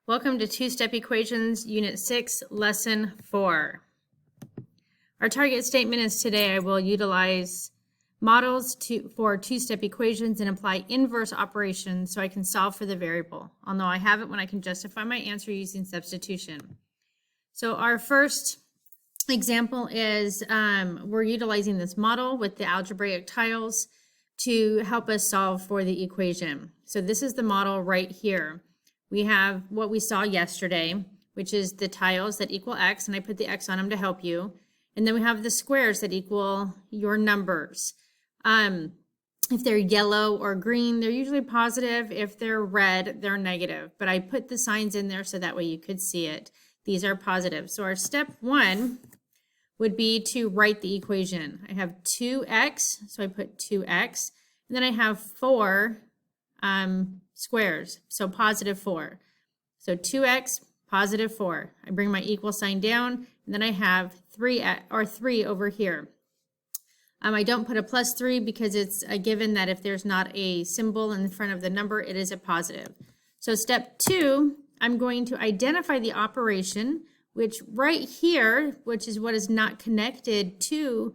Welcome to Two-Step Equations, Unit 6, Lesson 4. Our target statement is today I will utilize models for two-step equations and apply inverse operations so I can solve for the variable. I'll know I have it when I can justify my answer using substitution. So our first example is we're utilizing this model with the algebraic tiles to help us solve for the equation. So this is the model right here. We have what we saw yesterday, which is the tiles that equal x, and I put the x on them to help you. And then we have the squares that equal your numbers. If they're yellow or green, they're usually positive. If they're red, they're negative. But I put the signs in there so that way you could see it. These are positive. So our step one would be to write the equation. I have 2x, so I put 2x. And then I have 4 squares, so positive 4. So 2x, positive 4. I bring my equal sign down, and then I have 3 over here. I don't put a plus 3 because it's a given that if there's not a symbol in front of the number, it is a positive. So step 2, I'm going to identify the operation, which right here, which is what is not connected to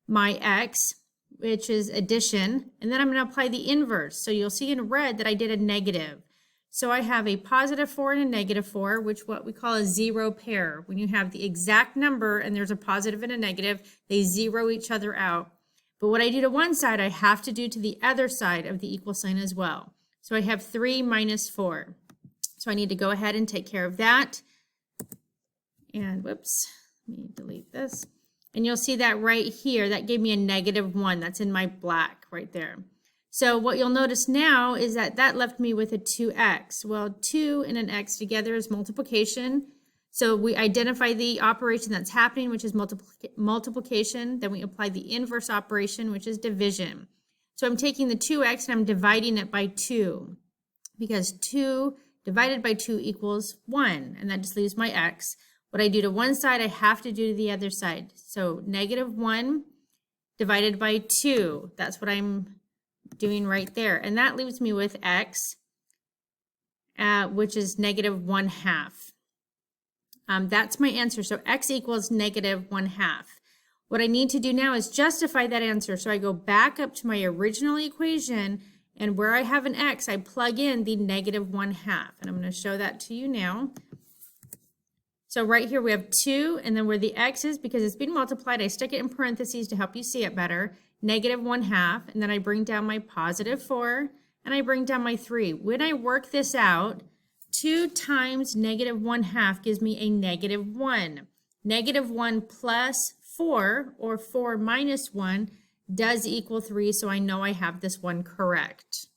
my x, which is addition, and then I'm going to apply the inverse. So you'll see in red that I did a negative. So I have a positive 4 and a negative 4, which what we call a zero pair. When you have the exact number and there's a positive and a negative, they zero each other out. But what I do to one side, I have to do to the other side of the equal sign as well. So I have 3 minus 4. So I need to go ahead and take care of that. And whoops, let me delete this. And you'll see that right here, that gave me a -1. That's in my black right there. So what you'll notice now is that that left me with a 2x. Well, 2 and an x together is multiplication. So we identify the operation that's happening, which is multiplication. Then we apply the inverse operation, which is division. So I'm taking the 2x and I'm dividing it by 2. Because 2 divided by 2 equals 1. And that just leaves my x. What I do to one side, I have to do to the other side. So -1 divided by 2. That's what I'm doing right there. And that leaves me with x, which is -1/2. That's my answer. So x equals -1/2. What I need to do now is justify that answer. So I go back up to my original equation, and where I have an x, I plug in the -1/2. And I'm going to show that to you now. So right here we have 2, and then where the x is, because it's being multiplied, I stick it in parentheses to help you see it better, -1/2, and then I bring down my positive 4, and I bring down my 3. When I work this out, 2 times -1/2 gives me a -1. -1 plus 4, or 4 minus 1, does equal 3, so I know I have this one correct.